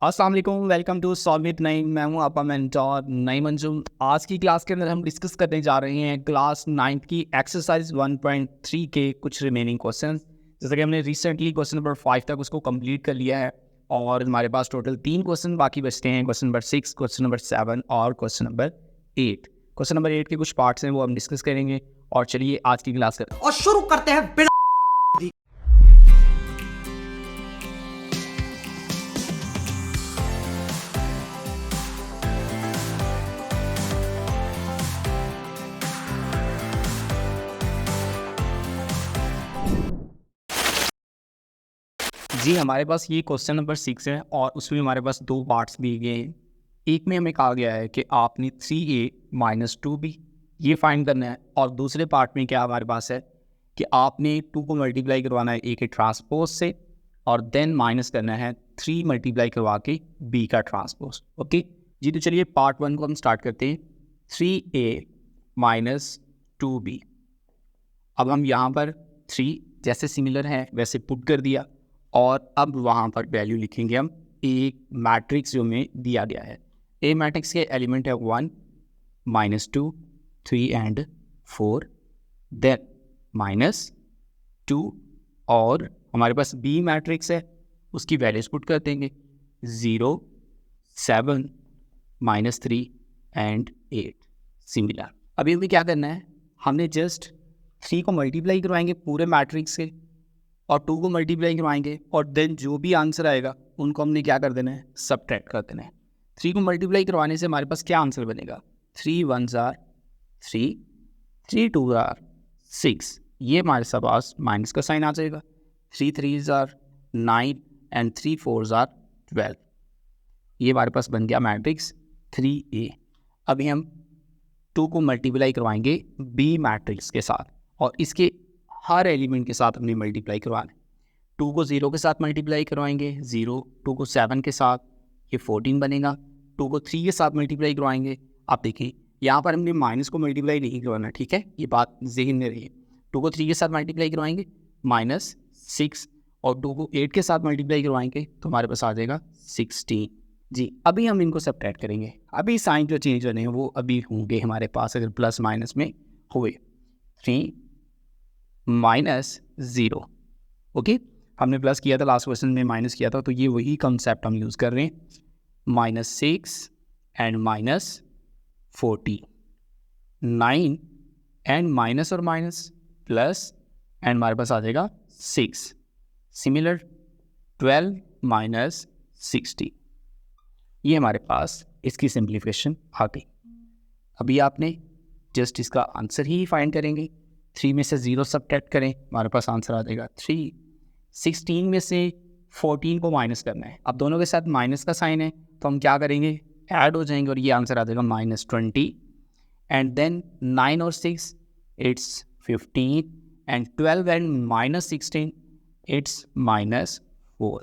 अस्सलाम वालेकुम, welcome to solve with Naeem. मैं हूं आपका मेंटोर नईम अंजुम। आज की क्लास के अंदर हम डिस्कस करने जा रहे हैं क्लास 9th की एक्सरसाइज 1.3 के कुछ रिमेनिंग क्वेश्चन। जैसे कि हमने रिसेंटली क्वेश्चन नंबर 5 तक उसको कंप्लीट कर लिया है और हमारे पास टोटल 3 क्वेश्चन बाकी बचते हैं। क्वेश्चन नंबर 6, क्वेश्चन नंबर 7 और क्वेश्चन नंबर 8। क्वेश्चन नंबर 8 के कुछ पार्ट्स हैं वो हम डिस्कस करेंगे। और चलिए आज की क्लास करते हैं और शुरू करते हैं बिना जी। हमारे पास ये क्वेश्चन नंबर 6 है और उसमें हमारे पास 2 पार्ट्स दिए गए हैं। एक में हमें कहा गया है कि आपने 3a माइनस 2b ये फाइंड करना है, और दूसरे पार्ट में क्या हमारे पास है कि आपने 2 को मल्टीप्लाई करवाना है a के ट्रांसपोज से और देन माइनस करना है 3 मल्टीप्लाई करवा के b का ट्रांसपोज। ओके जी, तो चलिए पार्ट 1 को हम स्टार्ट करते हैं। 3a minus 2b। अब हम यहाँ पर 3 जैसे सिमिलर है वैसे पुट कर दिया और अब वहाँ पर वैल्यू लिखेंगे हम एक मैट्रिक्स जो में दिया गया है। ए मैट्रिक्स के एलिमेंट है 1, -2, 3 एंड 4, देन -2, और हमारे पास बी मैट्रिक्स है उसकी वैल्यूज पुट कर देंगे 0, 7, -3 एंड 8 सिमिलर। अभी हमें क्या करना है, हमने जस्ट 3 को मल्टीप्लाई करवाएंगे पूरे मैट्रिक्स से और 2 को मल्टीप्लाई करवाएंगे और देन जो भी आंसर आएगा उनको हमने क्या कर देना है, सबट्रैक्ट कर देना है। 3 को मल्टीप्लाई करवाने से हमारे पास क्या आंसर बनेगा, 3 1s are 3, 3 2s are 6, ये हमारे पास माइनस का साइन आ जाएगा। 3 3s are 9 and 3 4s are 12। ये हमारे पास बन गया मैट्रिक्स 3a। अभी हम 2 को मल्टीप्लाई करवाएंगे बी मैट्रिक्स के साथ और इसके हर एलिमेंट के साथ हमने मल्टीप्लाई करवाना है। 2 को 0 के साथ मल्टीप्लाई करवाएंगे 0, 2 को 7 के साथ ये 14 बनेगा, 2 को 3 के साथ मल्टीप्लाई करवाएंगे। आप देखिए यहाँ पर हमने माइनस को मल्टीप्लाई नहीं करवाना, ठीक है, ये बात ज़हन में रही। 2 को 3 के साथ मल्टीप्लाई करवाएंगे -6 और 2 को 8 के साथ मल्टीप्लाई करवाएंगे तो हमारे पास आ जाएगा 16। जी, अभी हम इनको सबट्रैक्ट करेंगे। अभी साइन जो चेंज होने हैं वो अभी होंगे हमारे पास अगर प्लस माइनस में हुए। 3 -0, ओके, हमने प्लस किया था लास्ट क्वेश्चन में, माइनस किया था, तो ये वही कंसेप्ट हम यूज़ कर रहे हैं। -6 एंड -40, 9 एंड माइनस और माइनस प्लस एंड हमारे पास आ जाएगा 6, सिमिलर 12 -60, ये हमारे पास इसकी सिंप्लीफिकेशन आ गई। अभी आपने जस्ट इसका आंसर ही फाइंड करेंगे। 3 में से 0 सबट्रैक्ट करें, हमारे पास आंसर आ जाएगा 3। 16 में से 14 को माइनस करना है, अब दोनों के साथ माइनस का साइन है तो हम क्या करेंगे, ऐड हो जाएंगे और ये आंसर आ जाएगा -20 एंड देन 9 और 6 इट्स 15 एंड 12 एंड -16 इट्स -4।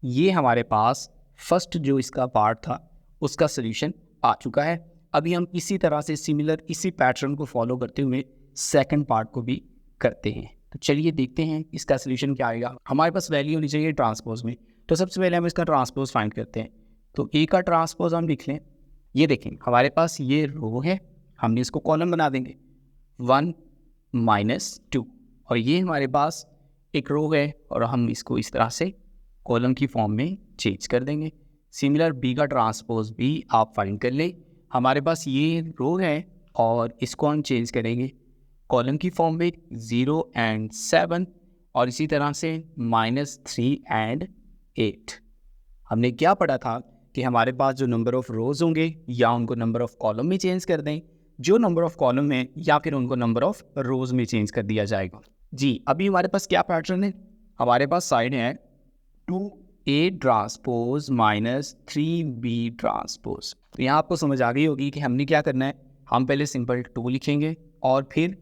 ये हमारे पास फर्स्ट जो इसका पार्ट था उसका सोल्यूशन आ चुका है। अभी हम इसी तरह से सिमिलर इसी पैटर्न को फॉलो करते हुए सेकंड पार्ट को भी करते हैं। तो चलिए देखते हैं इसका सोल्यूशन क्या आएगा। हमारे पास वैल्यू होनी चाहिए ट्रांसपोज में, तो सबसे पहले हम इसका ट्रांसपोज फाइंड करते हैं। तो ए का ट्रांसपोज हम लिख लें, ये देखें हमारे पास ये रो है, हमने इसको कॉलम बना देंगे 1 -2 और ये हमारे पास एक रो है और हम इसको इस तरह से कॉलम की फॉर्म में चेंज कर देंगे। सिमिलर बी का ट्रांसपोज भी आप फाइंड कर लें, हमारे पास ये रो है और इसको हम चेंज करेंगे कॉलम की फॉर्म में 0 एंड 7 और इसी तरह से -3 एंड 8। हमने क्या पढ़ा था कि हमारे पास जो नंबर ऑफ रोज होंगे या उनको नंबर ऑफ कॉलम में चेंज कर दें, जो नंबर ऑफ कॉलम है या फिर उनको नंबर ऑफ रोज में चेंज कर दिया जाएगा। जी, अभी हमारे पास क्या पैटर्न है, हमारे पास साइन है 2a ट्रांसपोज -3b ट्रांसपोज। तो यहाँ आपको समझ आ गई होगी कि हमने क्या करना है, हम पहले सिंपल 2 लिखेंगे और फिर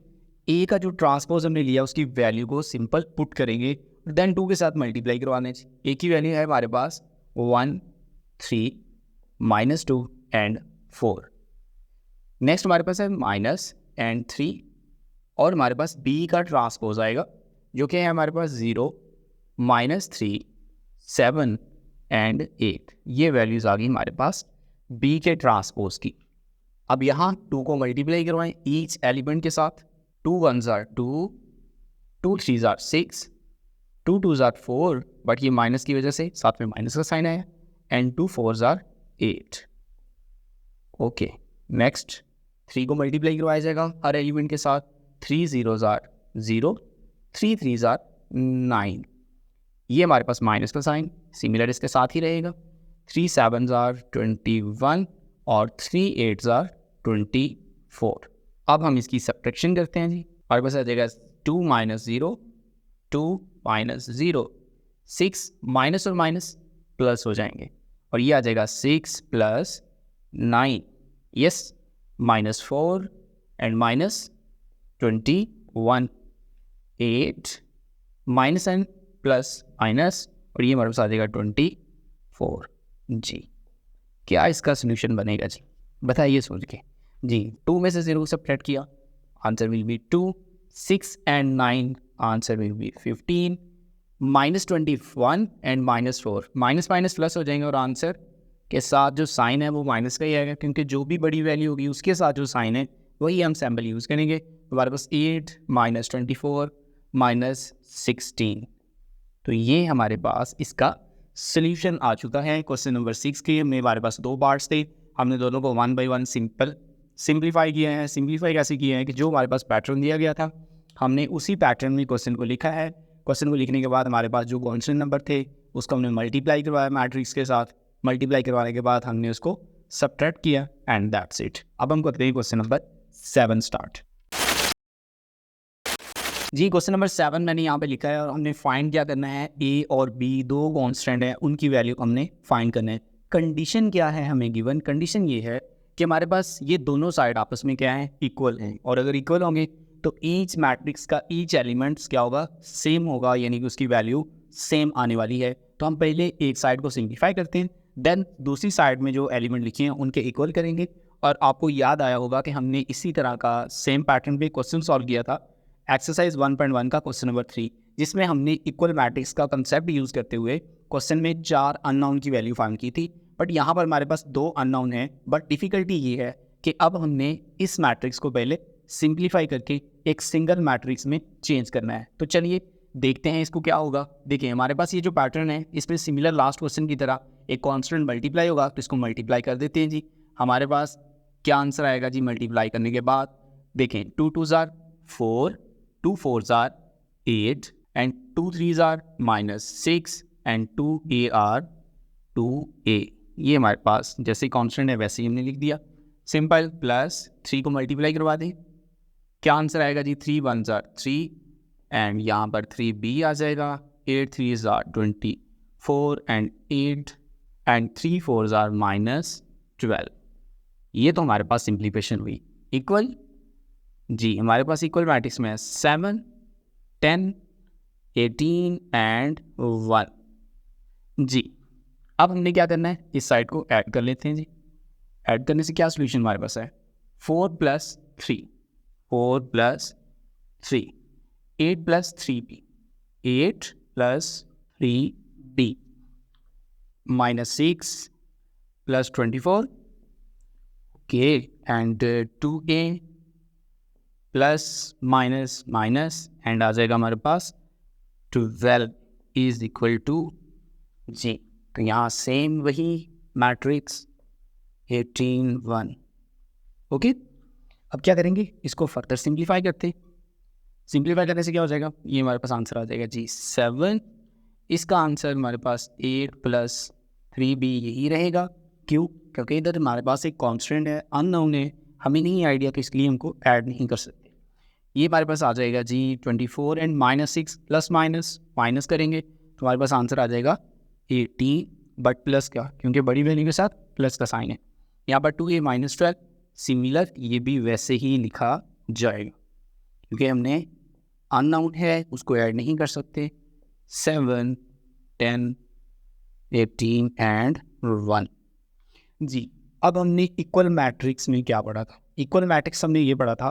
ए का जो ट्रांसपोज हमने लिया उसकी वैल्यू को सिंपल पुट करेंगे, देन 2 के साथ मल्टीप्लाई करवाने। ए की वैल्यू है हमारे पास 1, 3, -2 एंड 4। नेक्स्ट हमारे पास है माइनस एंड 3 और हमारे पास बी का ट्रांसपोज आएगा जो कि है हमारे पास 0, -3, 7 एंड 8। ये वैल्यूज़ आ गई हमारे पास बी के ट्रांसपोज की। अब यहाँ 2 को मल्टीप्लाई करवाएं ईच एलिमेंट के साथ। 2 1s are 2, 2 3s are 6, 2 2s are 4, but ये माइनस की वजह से साथ में माइनस का साइन आया, and 2 4s are 8। Okay, next 3 को मल्टीप्लाई करवाया जाएगा हर एलिमेंट के साथ। 3 0s are 0, 3 3s are 9। ये हमारे पास माइनस का साइन सिमिलर इसके साथ ही रहेगा। 3 7s are 21 और 3 8s are 24। अब हम इसकी सब्ट्रैक्शन करते हैं जी। हमारे पास आ जाएगा 2 - 0, 2 - 0, 6 माइनस और माइनस प्लस हो जाएंगे, और ये आ जाएगा 6 + 9, yes, -4 and -21, 8 minus and plus minus, और ये हमारे पास आ जाएगा 24 जी। क्या इसका सोल्यूशन बनेगा जी, बताइए सोच के जी। 2 में से 0 सब्ट्रैक्ट किया, answer will be 2, 6 and 9, answer will be 15, -21 and -4, minus minus plus हो जाएंगे, और आंसर के साथ जो साइन है वो माइनस का ही आएगा, क्योंकि जो भी बड़ी वैल्यू होगी उसके साथ जो साइन है वही हम सैम्पल यूज़ करेंगे। हमारे पास 8 -24 -16, तो ये हमारे पास इसका सोल्यूशन आ चुका है। क्वेश्चन नंबर 6 के में हमारे पास 2 पार्ट्स थे, हमने दोनों को 1 बाय 1 सिंप्लीफाई किया है। सिंप्लीफाई कैसे किया है कि जो हमारे पास पैटर्न दिया गया था हमने उसी पैटर्न में क्वेश्चन को लिखा है। क्वेश्चन को लिखने के बाद हमारे पास जो कांस्टेंट नंबर थे उसको हमने मल्टीप्लाई करवाया मैट्रिक्स के साथ। मल्टीप्लाई करवाने के बाद हमने उसको सब्ट्रैक्ट किया, एंड दैट्स इट। अब हम करते हैं क्वेश्चन नंबर 7 स्टार्ट जी। क्वेश्चन नंबर 7 मैंने यहाँ पे लिखा है, और हमने फाइंड क्या करना है, ए और बी 2 कांस्टेंट है, उनकी वैल्यू हमने फाइंड करना है। कंडीशन क्या है हमें गिवन, कंडीशन ये है कि हमारे पास ये दोनों साइड आपस में क्या है, इक्वल हैं, और अगर इक्वल होंगे तो ईच मैट्रिक्स का ईच एलिमेंट्स क्या होगा, सेम होगा, यानी कि उसकी वैल्यू सेम आने वाली है। तो हम पहले एक साइड को सिंप्लीफाई करते हैं, देन दूसरी साइड में जो एलिमेंट लिखे हैं उनके इक्वल करेंगे। और आपको याद आया होगा कि हमने इसी तरह का सेम पैटर्न पे क्वेश्चन सॉल्व किया था, एक्सरसाइज 1.1 का क्वेश्चन नंबर 3, जिसमें हमने इक्वल मैट्रिक्स का कंसेप्ट यूज़ करते हुए क्वेश्चन में 4 अननोन की वैल्यू फाइंड की थी। बट यहाँ पर हमारे पास 2 अननोन हैं, बट डिफ़िकल्टी ये है कि अब हमने इस मैट्रिक्स को पहले सिंप्लीफाई करके एक सिंगल मैट्रिक्स में चेंज करना है। तो चलिए देखते हैं इसको क्या होगा। देखिए हमारे पास ये जो पैटर्न है इसमें सिमिलर लास्ट क्वेश्चन की तरह एक कांस्टेंट मल्टीप्लाई होगा, तो इसको मल्टीप्लाई कर देते हैं जी। हमारे पास क्या आंसर आएगा जी मल्टीप्लाई करने के बाद, देखें 2 2s are 4, 2 4s are 8, and 2 3s are -6, and 2a are 2a। ये हमारे पास जैसे कांस्टेंट है वैसे ही हमने लिख दिया, सिंपल। प्लस 3 को मल्टीप्लाई करवा दें, क्या आंसर आएगा जी, 3 1s are 3, एंड यहाँ पर 3b आ जाएगा, 8 3s are 24, and 8 and 3 4s are -12। ये तो हमारे पास सिंप्लीफिकेशन हुई। इक्वल जी, हमारे पास इक्वल मैट्रिक्स में है 7 10 18 एंड 1 जी। अब हमने क्या करना है, इस साइड को ऐड कर लेते हैं जी। ऐड करने से क्या सोल्यूशन हमारे पास है, 4 + 3, 4 + 3, 8 + 3b, 8 + 3b, -6 + 24, okay, and 2a plus minus minus, and आ जाएगा हमारे पास 12 इज इक्वल टू जी। तो यहाँ सेम वही मैट्रिक्स 18 1। ओके, अब क्या करेंगे, इसको फर्दर सिंप्लीफाई करते। सिंप्लीफाई करने से क्या हो जाएगा, ये हमारे पास आंसर आ जाएगा जी 7। इसका आंसर हमारे पास 8 + 3b यही रहेगा। क्यों, क्योंकि इधर हमारे पास एक कांस्टेंट है, अननोन है, हमें नहीं आइडिया, तो इसलिए हमको ऐड नहीं कर सकते। ये हमारे पास आ जाएगा जी 24, एंड -6 प्लस माइनस करेंगे तो हमारे पास आंसर आ जाएगा 18, बट प्लस क्या, क्योंकि बड़ी वैल्यू के साथ प्लस का साइन है। यहाँ पर 2a -12 सिमिलर, ये भी वैसे ही लिखा जाएगा, क्योंकि हमने अननोन है उसको ऐड नहीं कर सकते। 7 10 18 एंड 1 जी। अब हमने इक्वल मैट्रिक्स में क्या पढ़ा था, इक्वल मैट्रिक्स हमने ये पढ़ा था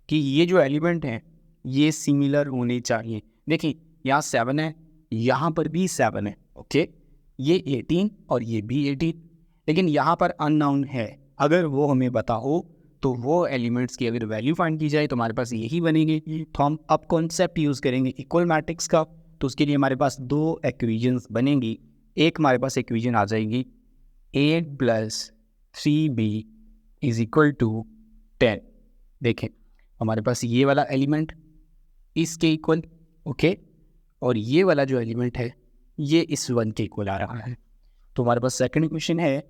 कि ये जो एलिमेंट हैं ये सिमिलर होने चाहिए। देखिए यहाँ 7 है, यहाँ पर भी 7 है, ओके, ये 18 और ये भी 18, लेकिन यहाँ पर अननोन है। अगर वो हमें पता हो तो वो एलिमेंट्स की अगर वैल्यू फाइंड की जाए तो हमारे पास यही बनेंगे। तो हम अब कॉन्सेप्ट यूज़ करेंगे इक्वल मैट्रिक्स का। तो उसके लिए हमारे पास दो इक्वेशंस बनेंगी। एक हमारे पास इक्वेशन आ जाएगी 8 + 3b = 10। देखें हमारे पास ये वाला एलिमेंट इसके इक्वल, ओके, और ये वाला जो एलिमेंट है ये इस 1 के इक्वल आ रहा है। तो हमारे पास सेकंड इक्वेशन है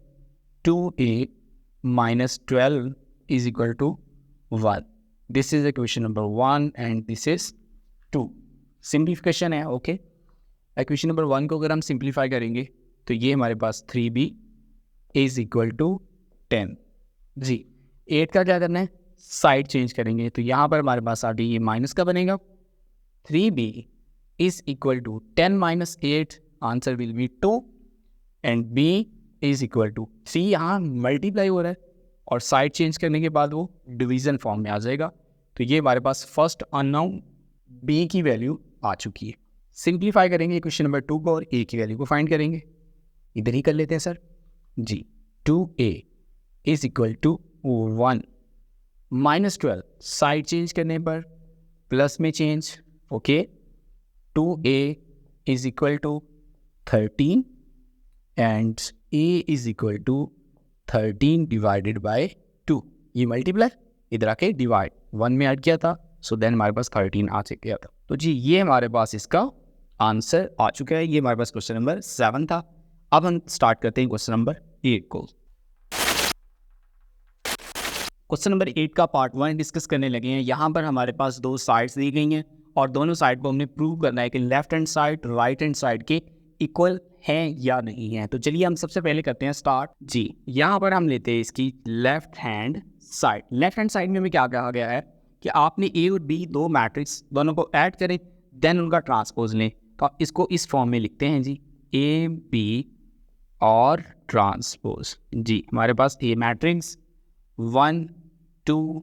2a - 12 = 1। This is equation number 1 and this is 2। Simplification है, ओके। इक्वेशन नंबर 1 को अगर हम सिंप्लीफाई करेंगे तो ये हमारे पास 3b = 10। जी, 8 का क्या करना है, साइड चेंज करेंगे। तो यहाँ पर हमारे पास आगे ये माइनस का बनेगा। 3b = 10 - 8, answer will be 2 and b = 3। यहाँ मल्टीप्लाई हो रहा है और साइड चेंज करने के बाद वो डिवीजन फॉर्म में आ जाएगा। तो ये हमारे पास फर्स्ट अननोन b की वैल्यू आ चुकी है। सिंप्लीफाई करेंगे क्वेश्चन नंबर 2 को और a की वैल्यू को फाइंड करेंगे। इधर ही कर लेते हैं सर जी। 2a = 1 - 12, साइड चेंज करने पर प्लस में change, okay. 2a = 13 and a = 13 divided by 2। ये मल्टीप्लाई, इधर आके डिवाइड 1 में ऐड किया था, सो देन हमारे पास 13 आ गया था। तो जी ये हमारे पास इसका आंसर आ चुका है। ये हमारे पास क्वेश्चन नंबर 7 था। अब हम स्टार्ट करते हैं क्वेश्चन नंबर 8 को। क्वेश्चन नंबर 8 का पार्ट 1 डिस्कस करने लगे हैं। यहाँ पर हमारे पास दो साइड्स दी गई हैं और दोनों साइड को हमने प्रूव करना है कि left hand side right hand side के इक्वल हैं या नहीं है। तो चलिए हम सबसे पहले करते हैं स्टार्ट जी। यहाँ पर हम लेते हैं इसकी left hand side. Left hand side में हमें क्या कहा गया है कि आपने ए और बी दो मैट्रिक्स दोनों को ऐड करें, देन उनका ट्रांसपोज लें। तो आप इसको इस फॉर्म में लिखते हैं जी, ए बी और ट्रांसपोज जी। हमारे पास ए मैट्रिक्स 1 2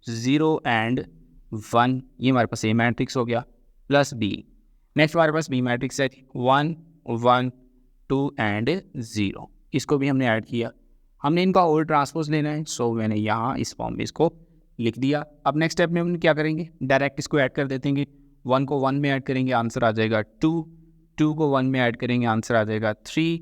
0 एंड 1, ये हमारे पास ए मैट्रिक्स हो गया, प्लस बी। नेक्स्ट हमारे पास बी मैट्रिक्स है 1 1 2 एंड 0, इसको भी हमने ऐड किया। हमने इनका और ट्रांसपोज लेना है, सो मैंने यहाँ इस फॉर्म में इसको लिख दिया। अब नेक्स्ट स्टेप में हम क्या करेंगे, डायरेक्ट इसको ऐड कर देते हैं। 1 को 1 में ऐड करेंगे, आंसर आ जाएगा 2। 2 को 1 में ऐड करेंगे, आंसर आ जाएगा 3।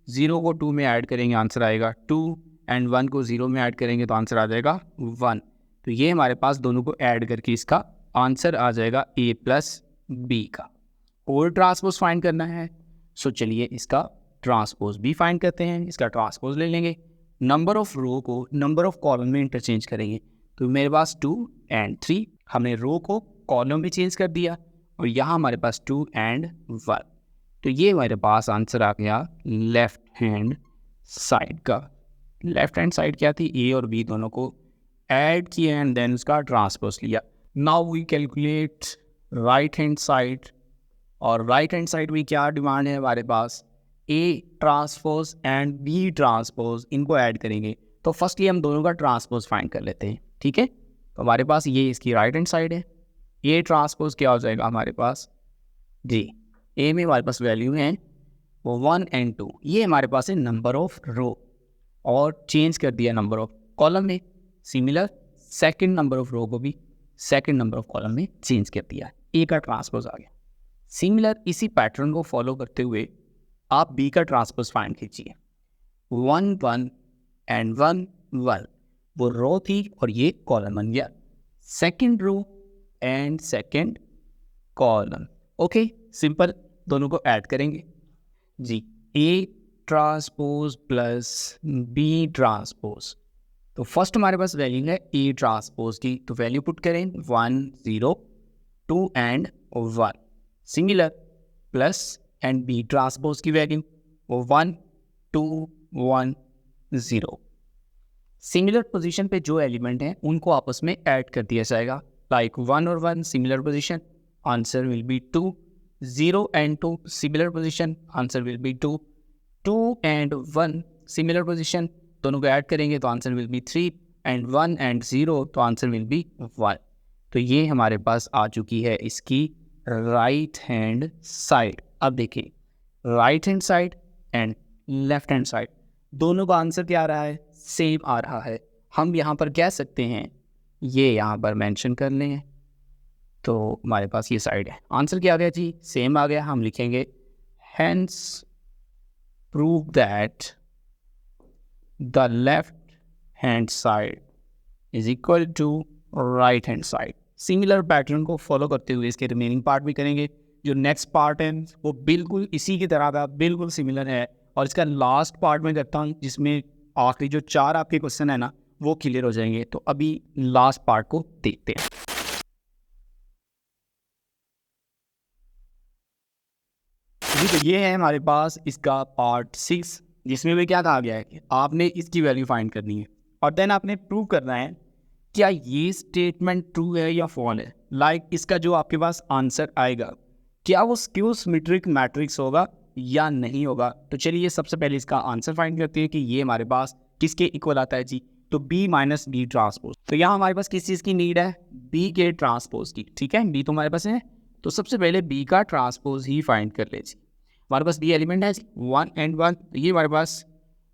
0 को 2 में ऐड करेंगे, आंसर आएगा 2 एंड 1 को 0 में ऐड करेंगे तो आंसर आ जाएगा 1। तो ये हमारे पास दोनों को ऐड करके इसका आंसर आ जाएगा a + b का। और ट्रांसपोज फाइंड करना है, सो चलिए इसका ट्रांसपोज भी फाइंड करते हैं। इसका ट्रांसपोज ले लेंगे, नंबर ऑफ रो को नंबर ऑफ कॉलम में इंटरचेंज करेंगे। तो मेरे पास 2 एंड 3, हमने रो को कॉलम में चेंज कर दिया और यहाँ हमारे पास 2 एंड 1। तो ये हमारे पास आंसर आ गया लेफ्ट हैंड साइड का। लेफ्ट हैंड साइड क्या थी, ए और बी दोनों को ऐड किया एंड देन उसका ट्रांसपोज लिया। Now we calculate right hand side. और राइट हैंड साइड में क्या डिमांड है हमारे पास, A transpose and B transpose, इनको ऐड करेंगे। तो फर्स्टली हम दोनों का ट्रांसपोज फाइंड कर लेते हैं, ठीक है। तो हमारे पास ये इसकी राइट हैंड साइड है। ए ट्रांसपोज क्या हो जाएगा हमारे पास जी, ए में हमारे पास वैल्यू है वो 1 एंड 2, ये हमारे पास है नंबर ऑफ रो, और चेंज कर दिया नंबर ऑफ कॉलम में। Similar second number of row को भी सेकंड नंबर ऑफ कॉलम में चेंज कर दिया, ए का ट्रांसपोज आ गया। सिमिलर इसी पैटर्न को फॉलो करते हुए आप बी का ट्रांसपोज फाइंड कीजिए। 1 1 एंड 1 1, वो रो थी और ये कॉलम बन गया, second row and second column. Okay, simple, दोनों को ऐड करेंगे जी। A transpose plus B transpose. तो फर्स्ट हमारे पास वैल्यू है ए ट्रांसपोज की, तो वैल्यू पुट करें 1 0 2 and 1। Similar plus and B transpose की वैल्यू वो 1 2 1 0। सिमिलर पोजीशन पे जो एलिमेंट हैं उनको आपस में ऐड कर दिया जाएगा, लाइक 1 और 1 similar position, answer will be 2। 0 and 2 similar position, answer will be 2। 2 and 1 similar position, दोनों को ऐड करेंगे तो answer will be 3 and 1 and 0 तो आंसर विल बी 1। तो ये हमारे पास आ चुकी है इसकी राइट हैंड साइड। अब देखिए right hand side and left hand side, दोनों का आंसर क्या आ रहा है? सेम आ रहा है। हम यहाँ पर कह सकते हैं, ये यहाँ पर मेंशन कर लें, तो हमारे पास ये साइड है। आंसर क्या आ गया जी? सेम आ गया। हम लिखेंगे hence prove that the left hand side is equal to right hand side. Similar pattern को फॉलो करते हुए इसके रिमेनिंग पार्ट भी करेंगे। जो नेक्स्ट पार्ट है वो बिल्कुल इसी की तरह का बिल्कुल सिमिलर है, और इसका लास्ट पार्ट में करता हूँ जिसमें आखिरी जो 4 आपके क्वेश्चन है ना वो क्लियर हो जाएंगे। तो अभी लास्ट पार्ट को देखते हैं। जी तो ये है हमारे पास इसका पार्ट 6, जिसमें भी क्या कहा गया है कि आपने इसकी वैल्यू फाइंड करनी है और देन आपने प्रूव करना है क्या ये स्टेटमेंट ट्रू है या फॉल्स है। लाइक इसका जो आपके पास आंसर आएगा क्या वो स्क्यू सिमेट्रिक मैट्रिक्स होगा या नहीं होगा। तो चलिए सबसे पहले इसका आंसर फाइंड करते हैं कि ये हमारे पास किसके इक्वल आता है जी। तो B माइनस बी ट्रांसपोज। तो यहाँ हमारे पास किस चीज़ की नीड है? B के ट्रांसपोज की। ठीक है, B तो हमारे पास है, तो सबसे पहले B का ट्रांसपोज ही फाइंड कर ले जी। हमारे पास B एलिमेंट है 1 and 1, तो ये हमारे पास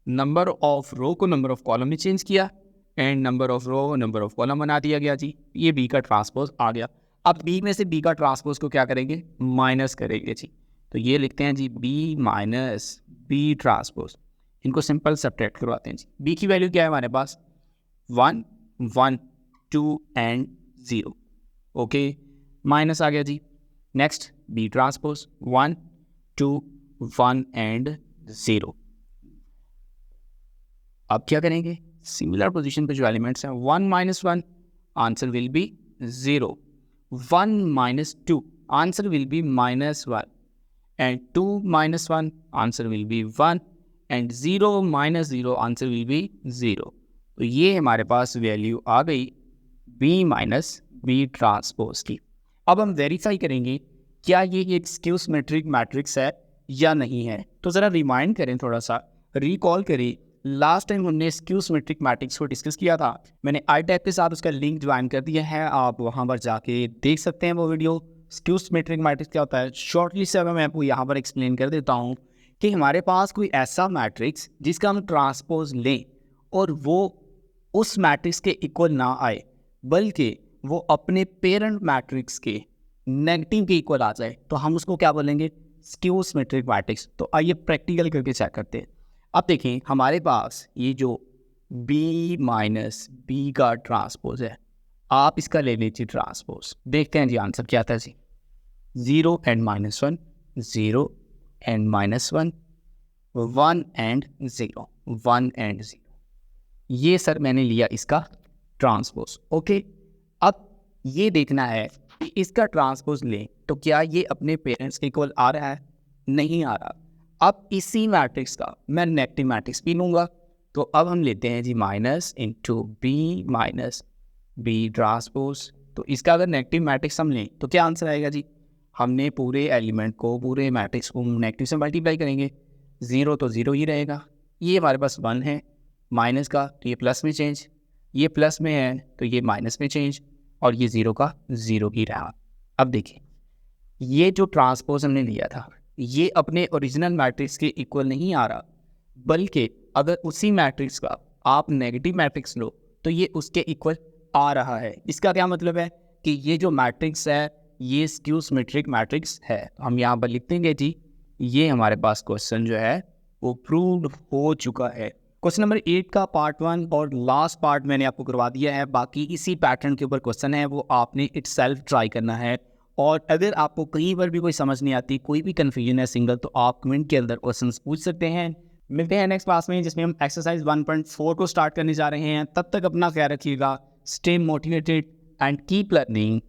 नंबर ऑफ रो को नंबर ऑफ कॉलम में चेंज किया and number of row number of column बना दिया गया जी। ये B का ट्रांसपोज आ गया। अब B में से B का ट्रांसपोज को क्या करेंगे? माइनस करेंगे जी। तो ये लिखते हैं जी B माइनस बी ट्रांसपोज। इनको सिंपल सब्ट्रैक्ट करवाते हैं जी। B की वैल्यू क्या है हमारे पास? 1 1 2 एंड 0। ओके, माइनस आ गया जी। Next B transpose 1 2 1 and 0। अब क्या करेंगे? सिमिलर पोजीशन पे जो एलिमेंट्स हैं 1 minus 1 answer will be 0, 1 minus 2 answer will be minus 1 and 2 minus 1 answer will be 1 and 0 minus 0 answer will be 0। तो ये हमारे पास वैल्यू आ गई B माइनस बी ट्रांसपोज की। अब हम वेरीफाई करेंगे क्या ये एक स्क्यू सिमेट्रिक मैट्रिक्स है या नहीं है। तो ज़रा रिमाइंड करें, थोड़ा सा रिकॉल करें। लास्ट टाइम हमने स्क्यू सिमेट्रिक मैट्रिक्स को डिस्कस किया था। मैंने आई टैग के साथ उसका लिंक ज्वाइन कर दिया है, आप वहाँ पर जाके देख सकते हैं वो वीडियो। स्क्यू सिमेट्रिक मैट्रिक्स क्या होता है शॉर्टली से अगर मैं आपको यहाँ पर एक्सप्लेन कर देता हूँ कि हमारे पास कोई ऐसा मैट्रिक्स जिसका हम ट्रांसपोज लें और वो उस मैट्रिक्स के इक्वल ना आए बल्कि वो अपने पेरेंट मैट्रिक्स के नेगेटिव के इक्वल आ जाए, तो हम उसको क्या बोलेंगे? Skew symmetric matrix. तो आइए प्रैक्टिकल करके चेक करते हैं। अब देखें हमारे पास ये जो B माइनस बी का ट्रांसपोज है, आप इसका ले लीजिए ट्रांसपोज। देखते हैं जी आंसर क्या आता है जी। 0 and minus 1 0 and minus 1 1 and 0 1 and 0। ये सर मैंने लिया इसका ट्रांसपोज। ओके, अब ये देखना है कि इसका ट्रांसपोज लें तो क्या ये अपने पेरेंट्स के इक्वल आ रहा है? नहीं आ रहा। अब इसी मैट्रिक्स का मैं नेगेटिव मैट्रिक्स भी लूँगा। तो अब हम लेते हैं जी minus into B minus B transpose. तो इसका अगर नेगेटिव मैट्रिक्स हम लें तो क्या आंसर आएगा जी? हमने पूरे एलिमेंट को पूरे मैट्रिक्स को नेगेटिव से मल्टीप्लाई करेंगे। 0 तो 0 ही रहेगा। ये हमारे पास 1 है माइनस का, तो ये प्लस में चेंज, ये प्लस में है तो ये माइनस में चेंज, और ये 0 का 0 ही रहा। अब देखिए ये जो ट्रांसपोज हमने लिया था ये अपने ओरिजिनल मैट्रिक्स के इक्वल नहीं आ रहा, बल्कि अगर उसी मैट्रिक्स का आप नेगेटिव मैट्रिक्स लो तो ये उसके इक्वल आ रहा है। इसका क्या मतलब है कि ये जो मैट्रिक्स है ये स्क्यू सिमेट्रिक मैट्रिक्स है। तो हम यहाँ पर लिख देंगे जी ये हमारे पास क्वेश्चन जो है वो प्रूव्ड हो चुका है। क्वेश्चन नंबर 8 का पार्ट 1 और लास्ट पार्ट मैंने आपको करवा दिया है। बाकी इसी पैटर्न के ऊपर क्वेश्चन है, वो आपने इटसेल्फ ट्राई करना है। और अगर आपको कहीं पर भी कोई समझ नहीं आती, कोई भी कन्फ्यूजन है सिंगल, तो आप कमेंट के अंदर क्वेश्चन पूछ सकते हैं। मिलते हैं नेक्स्ट क्लास में जिसमें हम एक्सरसाइज 1.4 को स्टार्ट करने जा रहे हैं। तब तक अपना ख्याल रखिएगा। Stay motivated and keep learning.